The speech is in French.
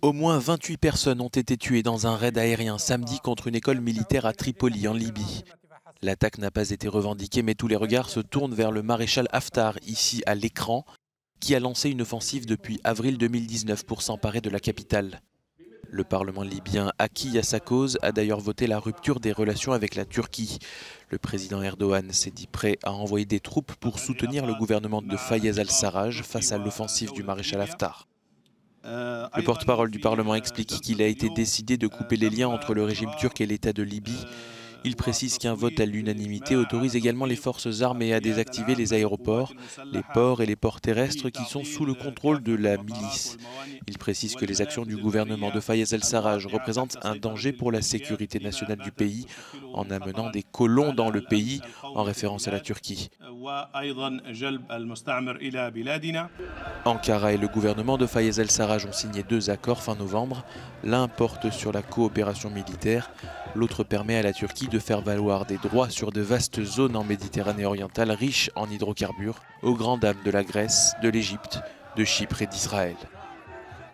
Au moins 28 personnes ont été tuées dans un raid aérien samedi contre une école militaire à Tripoli, en Libye. L'attaque n'a pas été revendiquée, mais tous les regards se tournent vers le maréchal Haftar, ici à l'écran, qui a lancé une offensive depuis avril 2019 pour s'emparer de la capitale. Le Parlement libyen, acquis à sa cause, a d'ailleurs voté la rupture des relations avec la Turquie. Le président Erdogan s'est dit prêt à envoyer des troupes pour soutenir le gouvernement de Fayez al-Sarraj face à l'offensive du maréchal Haftar. Le porte-parole du Parlement explique qu'il a été décidé de couper les liens entre le régime turc et l'État de Libye. Il précise qu'un vote à l'unanimité autorise également les forces armées à désactiver les aéroports, les ports et les ports terrestres qui sont sous le contrôle de la milice. Il précise que les actions du gouvernement de Fayez al-Sarraj représentent un danger pour la sécurité nationale du pays en amenant des colons dans le pays, en référence à la Turquie. Ankara et le gouvernement de Fayez al-Sarraj ont signé 2 accords fin novembre. L'un porte sur la coopération militaire, l'autre permet à la Turquie de faire valoir des droits sur de vastes zones en Méditerranée orientale riches en hydrocarbures, aux grandes dames de la Grèce, de l'Égypte, de Chypre et d'Israël.